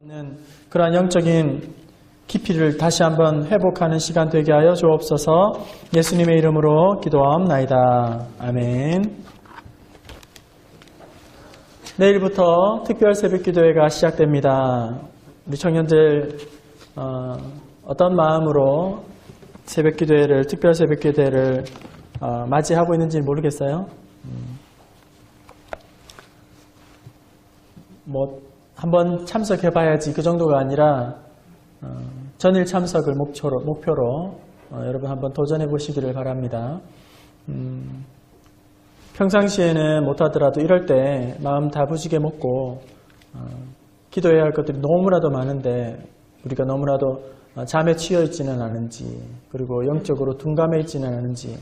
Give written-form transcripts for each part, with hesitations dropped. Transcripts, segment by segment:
있는 그러한 영적인 깊이를 다시 한번 회복하는 시간 되게 하여 주옵소서. 예수님의 이름으로 기도하옵나이다. 아멘. 내일부터 특별 새벽기도회가 시작됩니다. 우리 청년들 어떤 마음으로 새벽기도회를 특별 새벽기도회를 맞이하고 있는지 모르겠어요. 한번 참석해봐야지 그 정도가 아니라 전일 참석을 목표로 여러분 한번 도전해 보시기를 바랍니다. 평상시에는 못하더라도 이럴 때 마음 다부지게 먹고 기도해야 할 것들이 너무나도 많은데 우리가 너무나도 잠에 치여 있지는 않은지, 그리고 영적으로 둔감해 있지는 않은지,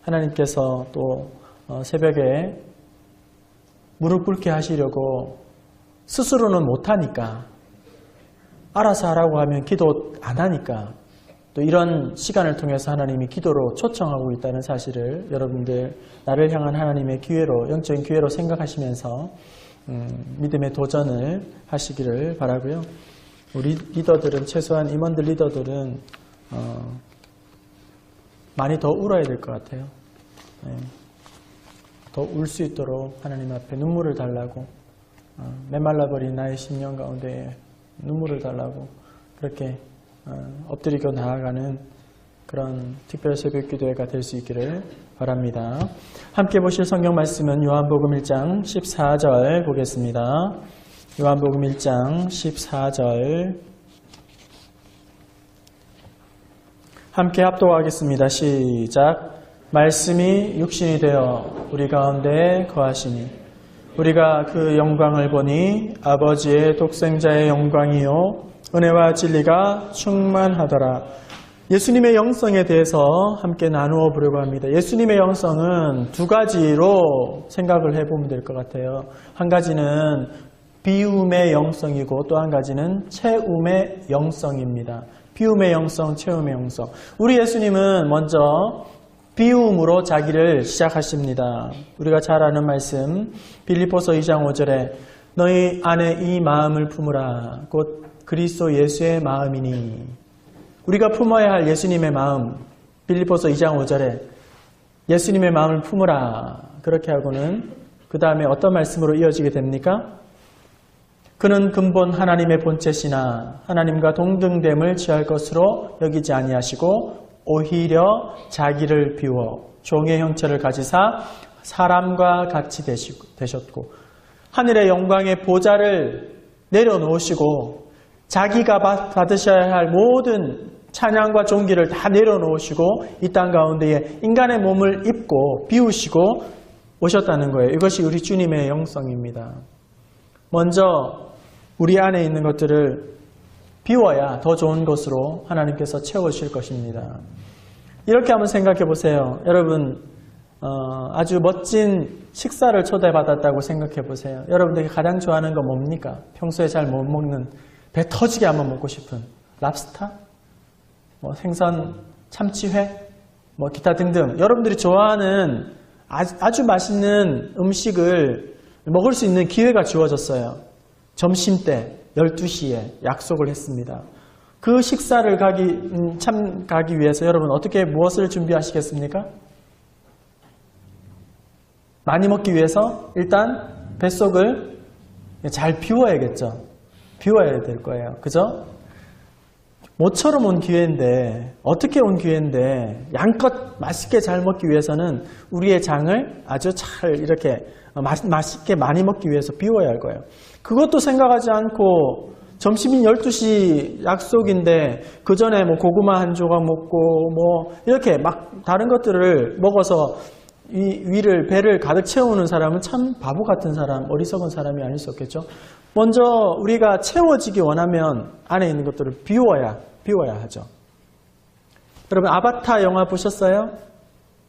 하나님께서 또 새벽에 무릎 꿇게 하시려고 스스로는 못하니까, 알아서 하라고 하면 기도 안 하니까, 또 이런 시간을 통해서 하나님이 기도로 초청하고 있다는 사실을 여러분들 나를 향한 하나님의 기회로, 영적인 기회로 생각하시면서 믿음의 도전을 하시기를 바라고요. 우리 리더들은, 최소한 임원들 리더들은 많이 더 울어야 될 것 같아요. 더 울 수 있도록 하나님 앞에 눈물을 달라고, 메말라버린 나의 심령 가운데 눈물을 달라고 그렇게 엎드리고 나아가는 그런 특별 새벽 기도회가 될 수 있기를 바랍니다. 함께 보실 성경 말씀은 요한복음 1장 14절 보겠습니다. 요한복음 1장 14절 함께 합독하겠습니다. 시작. 말씀이 육신이 되어 우리 가운데 거하시니 우리가 그 영광을 보니 아버지의 독생자의 영광이요 은혜와 진리가 충만하더라. 예수님의 영성에 대해서 함께 나누어 보려고 합니다. 예수님의 영성은 두 가지로 생각을 해보면 될 것 같아요. 한 가지는 비움의 영성이고 또 한 가지는 채움의 영성입니다. 비움의 영성, 채움의 영성. 우리 예수님은 먼저 비움으로 자기를 시작하십니다. 우리가 잘 아는 말씀, 빌립보서 2장 5절에 너희 안에 이 마음을 품으라. 곧 그리스도 예수의 마음이니. 우리가 품어야 할 예수님의 마음, 빌립보서 2장 5절에 예수님의 마음을 품으라. 그렇게 하고는 그 다음에 어떤 말씀으로 이어지게 됩니까? 그는 근본 하나님의 본체시나 하나님과 동등됨을 취할 것으로 여기지 아니하시고 오히려 자기를 비워 종의 형체를 가지사 사람과 같이 되셨고 하늘의 영광의 보좌를 내려놓으시고 자기가 받으셔야 할 모든 찬양과 존귀를 다 내려놓으시고 이 땅 가운데에 인간의 몸을 입고 비우시고 오셨다는 거예요. 이것이 우리 주님의 영성입니다. 먼저 우리 안에 있는 것들을 비워야 더 좋은 것으로 하나님께서 채워주실 것입니다. 이렇게 한번 생각해 보세요. 여러분 아주 멋진 식사를 초대받았다고 생각해 보세요. 여러분들이 가장 좋아하는 거 뭡니까? 평소에 잘 못 먹는, 배 터지게 한번 먹고 싶은 랍스타? 생선, 참치회? 기타 등등 여러분들이 좋아하는 아주 맛있는 음식을 먹을 수 있는 기회가 주어졌어요. 점심때 12시에 약속을 했습니다. 그 식사를 가기 위해서 여러분 무엇을 준비하시겠습니까? 많이 먹기 위해서 일단 뱃속을 잘 비워야겠죠. 비워야 될 거예요. 그죠? 모처럼 온 기회인데, 어떻게 온 기회인데 양껏 맛있게 잘 먹기 위해서는 우리의 장을 아주 잘 이렇게 맛있게 많이 먹기 위해서 비워야 할 거예요. 그것도 생각하지 않고 점심인 12시 약속인데 그 전에 고구마 한 조각 먹고 이렇게 막 다른 것들을 먹어서 배를 가득 채우는 사람은 참 바보 같은 사람, 어리석은 사람이 아닐 수 없겠죠. 먼저 우리가 채워지기 원하면 안에 있는 것들을 비워야 하죠. 여러분 아바타 영화 보셨어요?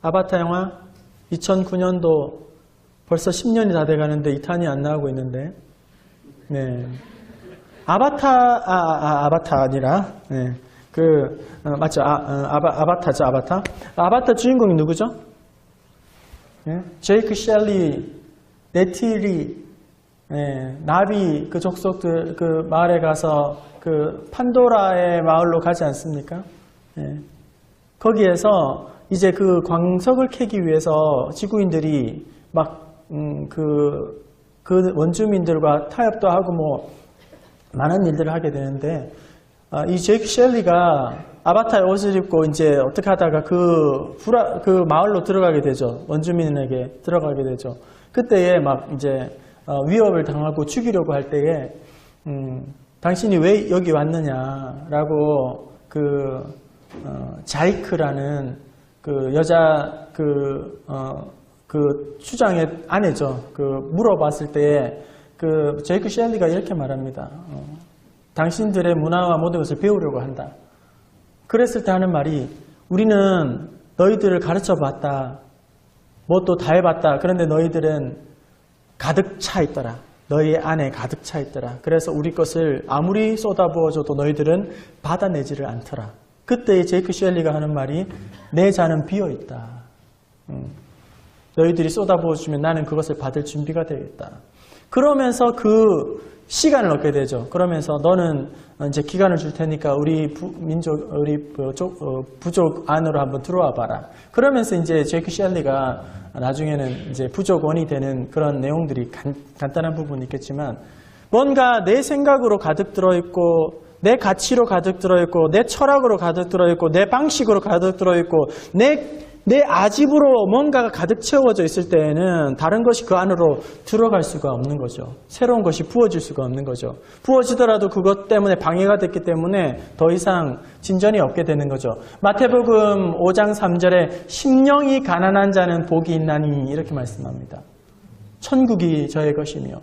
아바타 영화 2009년도 벌써 10년이 다 돼가는데 2탄이 안 나오고 있는데, 네. 아바타 아니라, 네. 맞죠? 아바타죠, 아바타. 아바타 주인공이 누구죠? 네? 제이크 셸리, 네티리, 나비 그 족속들 그 마을에 가서 그 판도라의 마을로 가지 않습니까? 거기에서 이제 그 광석을 캐기 위해서 지구인들이 막 그 원주민들과 타협도 하고 뭐 많은 일들을 하게 되는데 이 제이크 셸리가 아바타의 옷을 입고 이제 어떻게 하다가 그 마을로 들어가게 되죠. 원주민에게 들어가게 되죠. 그때에 막 이제 위협을 당하고 죽이려고 할 때에 당신이 왜 여기 왔느냐라고 자이크라는 그 여자 그 추장의 아내죠. 물어봤을 때에 제이크 셸리가 이렇게 말합니다. 당신들의 문화와 모든 것을 배우려고 한다. 그랬을 때 하는 말이 우리는 너희들을 가르쳐 봤다. 뭣도 다 해봤다. 그런데 너희들은 가득 차 있더라. 너희 안에 가득 차 있더라. 그래서 우리 것을 아무리 쏟아부어줘도 너희들은 받아내지를 않더라. 그때 제이크 셸리가 하는 말이 내 잔은 비어있다. 너희들이 쏟아부어주면 나는 그것을 받을 준비가 되겠다. 그러면서 그 시간을 얻게 되죠. 그러면서 너는 이제 기간을 줄 테니까 우리 부족 안으로 한번 들어와 봐라. 그러면서 이제 제이크 셸리가 나중에는 이제 부족원이 되는 그런 내용들이 간단한 부분이 있겠지만 뭔가 내 생각으로 가득 들어있고 내 가치로 가득 들어있고 내 철학으로 가득 들어있고 내 방식으로 가득 들어있고 내 아집으로 뭔가가 가득 채워져 있을 때에는 다른 것이 그 안으로 들어갈 수가 없는 거죠. 새로운 것이 부어질 수가 없는 거죠. 부어지더라도 그것 때문에 방해가 됐기 때문에 더 이상 진전이 없게 되는 거죠. 마태복음 5장 3절에 심령이 가난한 자는 복이 있나니 이렇게 말씀합니다. 천국이 저의 것이며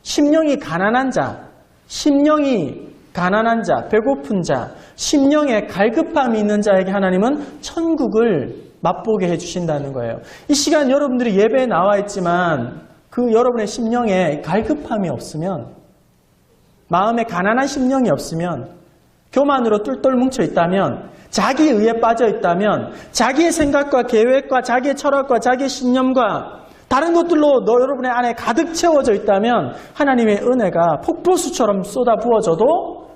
심령이 가난한 자, 배고픈 자, 심령에 갈급함이 있는 자에게 하나님은 천국을 맛보게 해주신다는 거예요. 이 시간 여러분들이 예배에 나와 있지만 그 여러분의 심령에 갈급함이 없으면, 마음에 가난한 심령이 없으면, 교만으로 똘똘 뭉쳐 있다면, 자기 의에 빠져 있다면, 자기의 생각과 계획과 자기의 철학과 자기의 신념과 다른 것들로 여러분의 안에 가득 채워져 있다면 하나님의 은혜가 폭포수처럼 쏟아 부어져도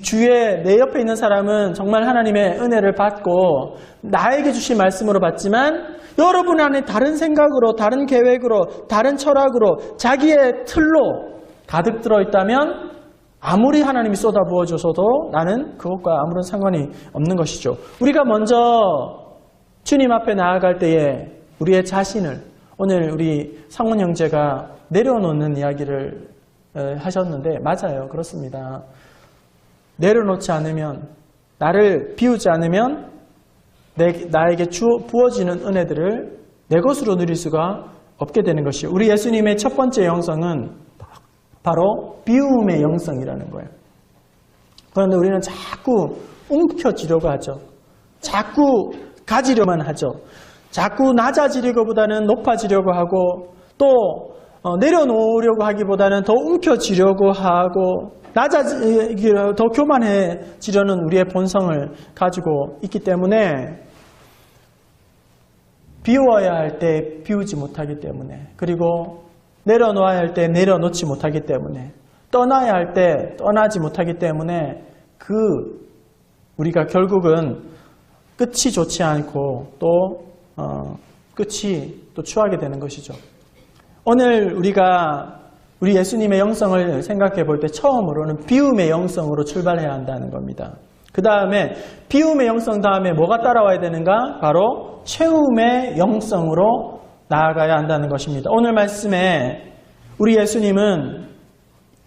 주위에 내 옆에 있는 사람은 정말 하나님의 은혜를 받고 나에게 주신 말씀으로 받지만 여러분 안에 다른 생각으로, 다른 계획으로, 다른 철학으로, 자기의 틀로 가득 들어있다면 아무리 하나님이 쏟아부어줘서도 나는 그것과 아무런 상관이 없는 것이죠. 우리가 먼저 주님 앞에 나아갈 때에 우리의 자신을, 오늘 우리 상훈 형제가 내려놓는 이야기를 하셨는데 맞아요. 그렇습니다. 내려놓지 않으면, 나를 비우지 않으면 나에게 부어지는 은혜들을 내 것으로 누릴 수가 없게 되는 것이에요. 우리 예수님의 첫 번째 영성은 바로 비움의 영성이라는 거예요. 그런데 우리는 자꾸 움켜쥐려고 하죠. 자꾸 가지려만 하죠. 자꾸 낮아지려고보다는 높아지려고 하고 또 내려놓으려고 하기보다는 더 움켜쥐려고 하고 더 교만해지려는 우리의 본성을 가지고 있기 때문에 비워야 할 때 비우지 못하기 때문에, 그리고 내려놓아야 할 때 내려놓지 못하기 때문에, 떠나야 할 때 떠나지 못하기 때문에 우리가 결국은 끝이 좋지 않고 또 끝이 또 추하게 되는 것이죠. 오늘 우리 예수님의 영성을 생각해 볼 때 처음으로는 비움의 영성으로 출발해야 한다는 겁니다. 그 다음에 비움의 영성 다음에 뭐가 따라와야 되는가? 바로 채움의 영성으로 나아가야 한다는 것입니다. 오늘 말씀에 우리 예수님은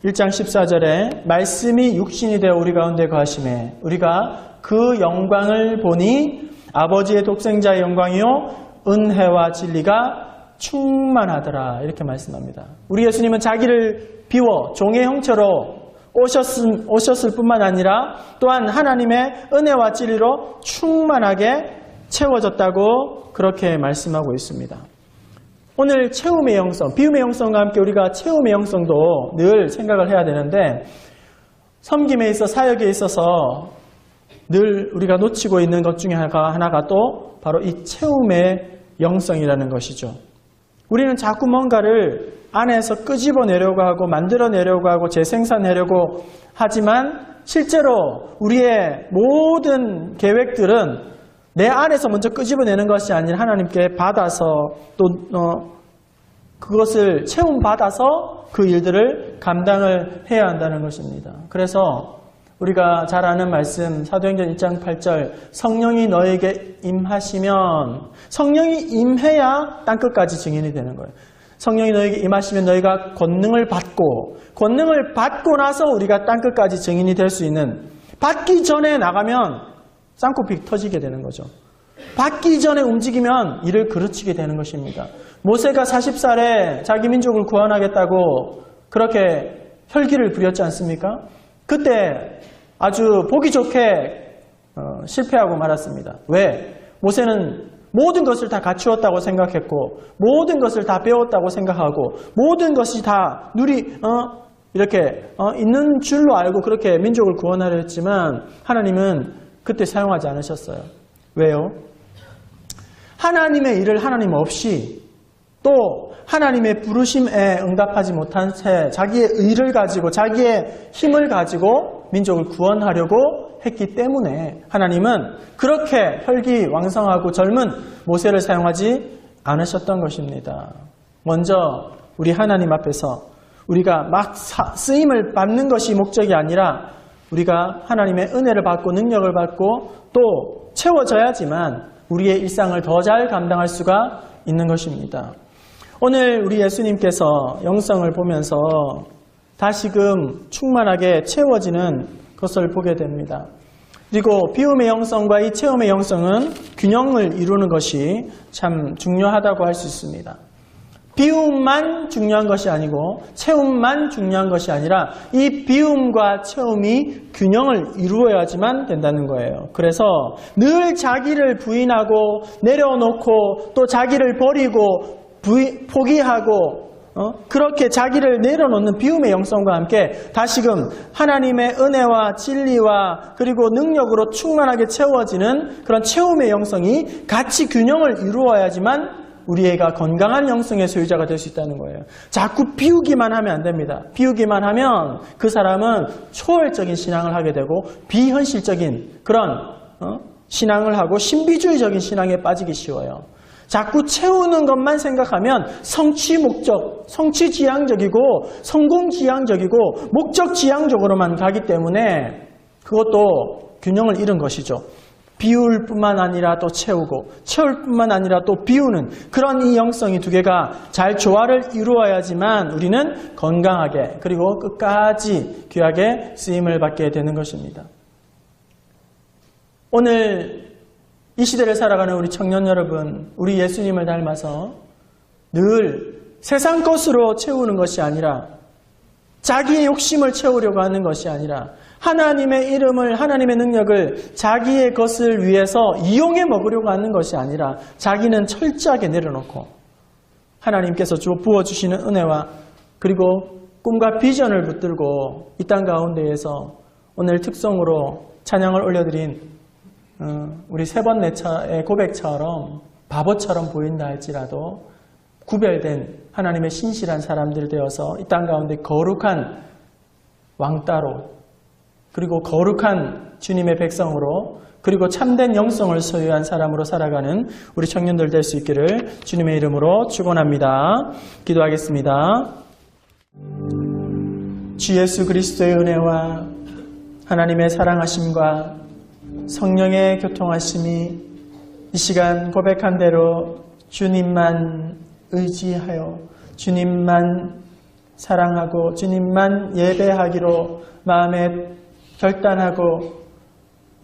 1장 14절에 말씀이 육신이 되어 우리 가운데 거하심에 우리가 그 영광을 보니 아버지의 독생자의 영광이요 은혜와 진리가 충만하더라 이렇게 말씀합니다. 우리 예수님은 자기를 비워 종의 형체로 오셨을 뿐만 아니라 또한 하나님의 은혜와 진리로 충만하게 채워졌다고 그렇게 말씀하고 있습니다. 오늘 채움의 영성, 비움의 영성과 함께 우리가 채움의 영성도 늘 생각을 해야 되는데 섬김에 있어 사역에 있어서 늘 우리가 놓치고 있는 것 중에 하나가 또 바로 이 채움의 영성이라는 것이죠. 우리는 자꾸 뭔가를 안에서 끄집어내려고 하고 만들어내려고 하고 재생산하려고 하지만 실제로 우리의 모든 계획들은 내 안에서 먼저 끄집어내는 것이 아니라 하나님께 받아서 또 그것을 체험받아서 그 일들을 감당을 해야 한다는 것입니다. 그래서 우리가 잘 아는 말씀 사도행전 1장 8절 성령이 너에게 임하시면 성령이 임해야 땅끝까지 증인이 되는 거예요. 성령이 너에게 임하시면 너희가 권능을 받고 권능을 받고 나서 우리가 땅끝까지 증인이 될 수 있는 받기 전에 나가면 쌍코피 터지게 되는 거죠. 받기 전에 움직이면 이를 그르치게 되는 것입니다. 모세가 40살에 자기 민족을 구원하겠다고 그렇게 혈기를 부렸지 않습니까? 그때 아주 보기 좋게 실패하고 말았습니다. 왜? 모세는 모든 것을 다 갖추었다고 생각했고 모든 것을 다 배웠다고 생각하고 모든 것이 다 이렇게 있는 줄로 알고 그렇게 민족을 구원하려 했지만 하나님은 그때 사용하지 않으셨어요. 왜요? 하나님의 일을 하나님 없이 또 하나님의 부르심에 응답하지 못한 채 자기의 의를 가지고 자기의 힘을 가지고 민족을 구원하려고 했기 때문에 하나님은 그렇게 혈기왕성하고 젊은 모세를 사용하지 않으셨던 것입니다. 먼저 우리 하나님 앞에서 우리가 막 쓰임을 받는 것이 목적이 아니라 우리가 하나님의 은혜를 받고 능력을 받고 또 채워져야지만 우리의 일상을 더 잘 감당할 수가 있는 것입니다. 오늘 우리 예수님께서 영성을 보면서 다시금 충만하게 채워지는 것을 보게 됩니다. 그리고 비움의 영성과 이 체험의 영성은 균형을 이루는 것이 참 중요하다고 할 수 있습니다. 비움만 중요한 것이 아니고 체험만 중요한 것이 아니라 이 비움과 체험이 균형을 이루어야지만 된다는 거예요. 그래서 늘 자기를 부인하고 내려놓고 또 자기를 버리고 포기하고 그렇게 자기를 내려놓는 비움의 영성과 함께 다시금 하나님의 은혜와 진리와 그리고 능력으로 충만하게 채워지는 그런 체험의 영성이 같이 균형을 이루어야지만 우리가 건강한 영성의 소유자가 될 수 있다는 거예요. 자꾸 비우기만 하면 안 됩니다. 비우기만 하면 그 사람은 초월적인 신앙을 하게 되고 비현실적인 그런 신앙을 하고 신비주의적인 신앙에 빠지기 쉬워요. 자꾸 채우는 것만 생각하면 성취 목적, 성취 지향적이고 성공 지향적이고 목적 지향적으로만 가기 때문에 그것도 균형을 잃은 것이죠. 비울 뿐만 아니라 또 채우고 채울 뿐만 아니라 또 비우는 그런 이 영성이 두 개가 잘 조화를 이루어야지만 우리는 건강하게 그리고 끝까지 귀하게 쓰임을 받게 되는 것입니다. 오늘 이 시대를 살아가는 우리 청년 여러분, 우리 예수님을 닮아서 늘 세상 것으로 채우는 것이 아니라 자기의 욕심을 채우려고 하는 것이 아니라 하나님의 이름을, 하나님의 능력을 자기의 것을 위해서 이용해 먹으려고 하는 것이 아니라 자기는 철저하게 내려놓고 하나님께서 부어주시는 은혜와 그리고 꿈과 비전을 붙들고 이 땅 가운데에서 오늘 특성으로 찬양을 올려드린 우리 세 번 네 차의 고백처럼 바보처럼 보인다 할지라도 구별된 하나님의 신실한 사람들 되어서 이 땅 가운데 거룩한 왕따로 그리고 거룩한 주님의 백성으로 그리고 참된 영성을 소유한 사람으로 살아가는 우리 청년들 될 수 있기를 주님의 이름으로 축원합니다. 기도하겠습니다. 주 예수 그리스도의 은혜와 하나님의 사랑하심과 성령의 교통하심이 이 시간 고백한 대로 주님만 의지하여 주님만 사랑하고 주님만 예배하기로 마음에 결단하고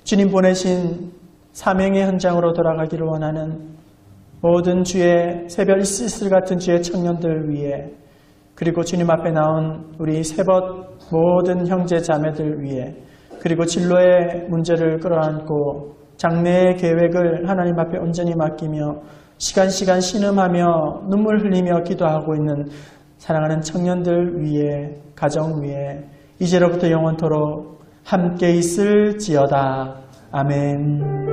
주님 보내신 사명의 현장으로 돌아가기를 원하는 모든 주의 새벽 이슬 같은 주의 청년들 위해 그리고 주님 앞에 나온 우리 세벗 모든 형제 자매들 위해 그리고 진로의 문제를 끌어안고 장래의 계획을 하나님 앞에 온전히 맡기며 시간 신음하며 눈물 흘리며 기도하고 있는 사랑하는 청년들 위해 가정 위해 이제로부터 영원토록 함께 있을지어다. 아멘.